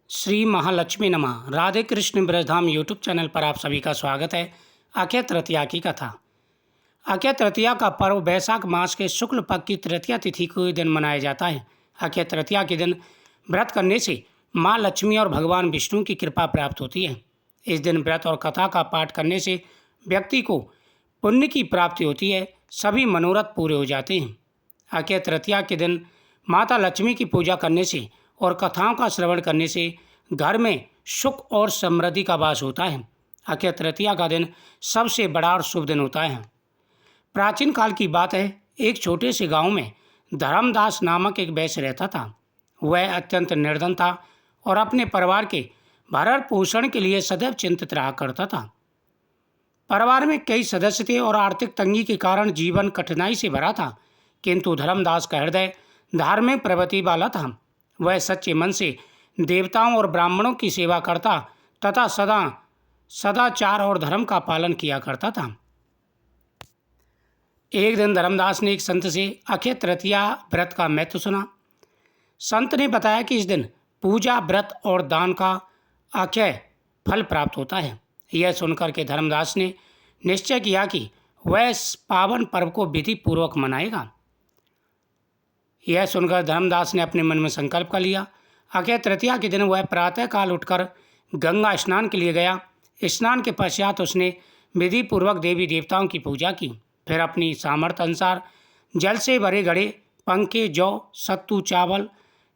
श्री महालक्ष्मी नमः। Radhe Krishna Brajdham YouTube channel पर आप सभी का स्वागत है। अक्षय तृतीया की कथा। अक्षय तृतीया का पर्व वैशाख मास के शुक्ल पक्ष की तृतीया तिथि के दिन मनाया जाता है। अक्षय तृतीया के दिन व्रत करने से माँ लक्ष्मी और भगवान विष्णु की कृपा प्राप्त होती है। इस दिन व्रत और कथा का पाठ करने से व्यक्ति को पुण्य की प्राप्ति होती है, सभी मनोरथ पूरे हो जाते हैं। अक्षय तृतीया के दिन माता लक्ष्मी की पूजा करने से और कथाओं का श्रवण करने से घर में सुख और समृद्धि का वास होता है। अक्षय तृतीया का दिन सबसे बड़ा और शुभ दिन होता है। प्राचीन काल की बात है, एक छोटे से गांव में धर्मदास नामक एक वैश्य रहता था। वह अत्यंत निर्धन था और अपने परिवार के भरण पोषण के लिए सदैव चिंतित रहा करता था। परिवार में कई सदस्य थे और आर्थिक तंगी के कारण जीवन कठिनाई से भरा था, किंतु धर्मदास का हृदय धार्मिक प्रवृत्ति वाला था। वह सच्चे मन से देवताओं और ब्राह्मणों की सेवा करता तथा सदाचार और धर्म का पालन किया करता था। एक दिन धर्मदास ने एक संत से अक्षय तृतीया व्रत का महत्व सुना। संत ने बताया कि इस दिन पूजा, व्रत और दान का अक्षय फल प्राप्त होता है। यह सुनकर के धर्मदास ने निश्चय किया कि वह इस पावन पर्व को विधि पूर्वक मनाएगा। यह सुनकर धर्मदास ने अपने मन में संकल्प कर लिया। अक्षय तृतीया के दिन वह प्रातःकाल उठकर गंगा स्नान के लिए गया। स्नान के पश्चात उसने विधि पूर्वक देवी देवताओं की पूजा की। फिर अपनी सामर्थ्य अनुसार जल से भरे घड़े, पंखे, जौ, सत्तू, चावल,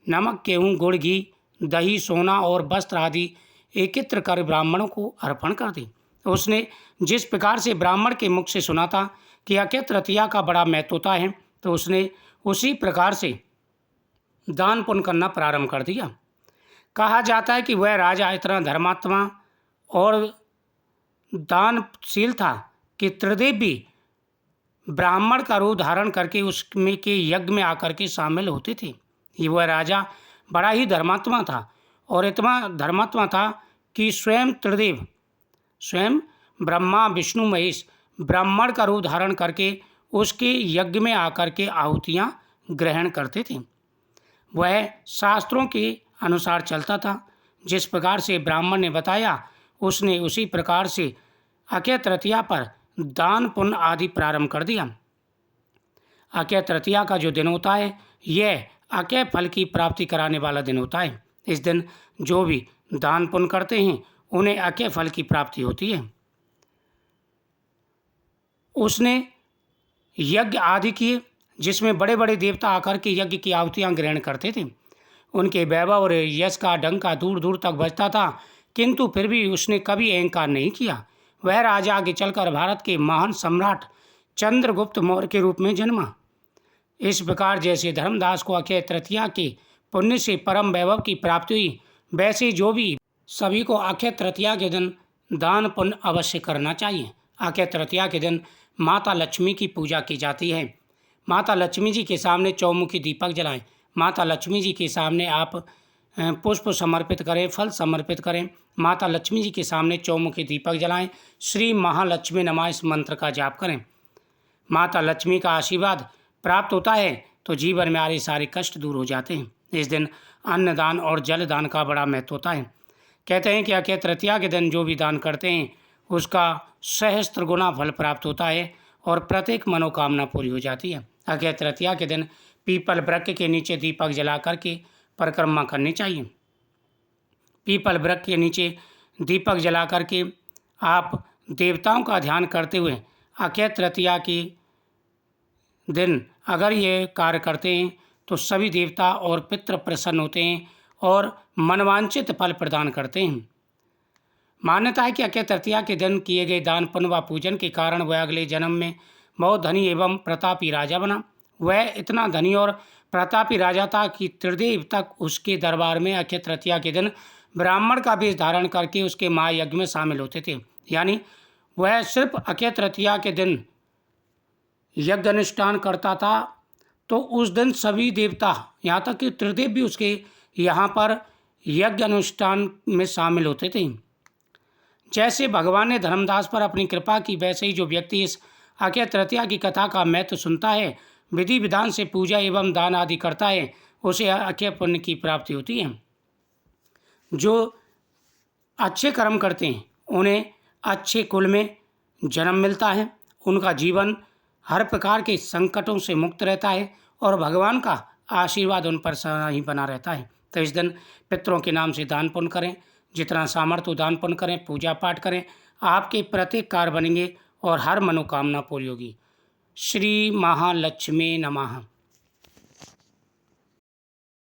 नमक, गेहूँ, गुड़, घी, दही, सोना और वस्त्र आदि एकत्र कर ब्राह्मणों को अर्पण कर दी। उसने जिस प्रकार से ब्राह्मण के मुख से सुना था कि अक्षय तृतीया का बड़ा महत्व होता है, तो उसने उसी प्रकार से दान पुण्य करना प्रारंभ कर दिया। कहा जाता है कि वह राजा इतना धर्मात्मा और दानशील था कि त्रिदेव भी ब्राह्मण का रूप धारण करके उसमें के यज्ञ में आकर के शामिल होते थे। ये वह राजा बड़ा ही धर्मात्मा था और इतना धर्मात्मा था कि स्वयं त्रिदेव, स्वयं ब्रह्मा, विष्णु, महेश ब्राह्मण का रूप धारण करके उसके यज्ञ में आकर के आहुतियाँ ग्रहण करते थे। वह शास्त्रों के अनुसार चलता था। जिस प्रकार से ब्राह्मण ने बताया, उसने उसी प्रकार से अक्षय तृतीया पर दान पुण्य आदि प्रारंभ कर दिया। अक्षय तृतीया का जो दिन होता है, यह अक्षय फल की प्राप्ति कराने वाला दिन होता है। इस दिन जो भी दान पुण्य करते हैं, उन्हें अक्षय फल की प्राप्ति होती है। उसने यज्ञ आदि किए, जिसमें बड़े बड़े देवता आकर के यज्ञ की आहुतियाँ ग्रहण करते थे। उनके वैभव और यश का डंका दूर दूर तक बजता था, किंतु फिर भी उसने कभी अहंकार नहीं किया। वह राजा आगे चलकर भारत के महान सम्राट चंद्रगुप्त मौर्य के रूप में जन्मा। इस प्रकार जैसे धर्मदास को अक्षय तृतीया के पुण्य से परम वैभव की प्राप्ति हुई, वैसे जो भी सभी को अक्षय तृतीया के दिन दान पुण्य अवश्य करना चाहिए। अक्षय तृतीया के दिन माता लक्ष्मी की पूजा की जाती है। माता लक्ष्मी जी के सामने चौमुखी दीपक जलाएं। माता लक्ष्मी जी के सामने आप पुष्प समर्पित करें, फल समर्पित करें। माता लक्ष्मी जी के सामने चौमुखी दीपक जलाएं। श्री महालक्ष्मी नमः इस मंत्र का जाप करें। माता लक्ष्मी का आशीर्वाद प्राप्त होता है तो जीवन में आ रहे सारे कष्ट दूर हो जाते हैं। इस दिन अन्नदान और जल दान का बड़ा महत्व होता है। कहते हैं कि अक्षय तृतीया के दिन जो भी दान करते हैं, उसका सहस्त्र गुना फल प्राप्त होता है और प्रत्येक मनोकामना पूरी हो जाती है। अक्षय तृतीया के दिन पीपल वृक्ष के नीचे दीपक जला करके परिक्रमा करनी चाहिए। पीपल वृक्ष के नीचे दीपक जला करके आप देवताओं का ध्यान करते हुए अक्षय तृतीया के दिन अगर ये कार्य करते हैं तो सभी देवता और पितृ प्रसन्न होते हैं और मनवांछित फल प्रदान करते हैं। मान्यता है कि अक्षय तृतीया के दिन किए गए दान पुण्य व पूजन के कारण वह अगले जन्म में बहुत धनी एवं प्रतापी राजा बना। वह इतना धनी और प्रतापी राजा था कि त्रिदेव तक उसके दरबार में अक्षय तृतीया के दिन ब्राह्मण का वेश धारण करके उसके महायज्ञ में शामिल होते थे। यानी वह सिर्फ अक्षय तृतीया के दिन यज्ञ अनुष्ठान करता था तो उस दिन सभी देवता, यहाँ तक कि त्रिदेव भी उसके यहाँ पर यज्ञ अनुष्ठान में शामिल होते थे। जैसे भगवान ने धर्मदास पर अपनी कृपा की, वैसे ही जो व्यक्ति इस अक्षय तृतीया की कथा का महत्व सुनता है, विधि विधान से पूजा एवं दान आदि करता है, उसे अक्षय पुण्य की प्राप्ति होती है। जो अच्छे कर्म करते हैं उन्हें अच्छे कुल में जन्म मिलता है, उनका जीवन हर प्रकार के संकटों से मुक्त रहता है और भगवान का आशीर्वाद उन पर सदा ही बना रहता है। तो इस दिन पितरों के नाम से दान पुण्य करें, जितना सामर्थ्य दान पुण्य करें, पूजा पाठ करें, आपके प्रत्येक कार्य बनेंगे और हर मनोकामना पूरी होगी। श्री महालक्ष्मी नमः।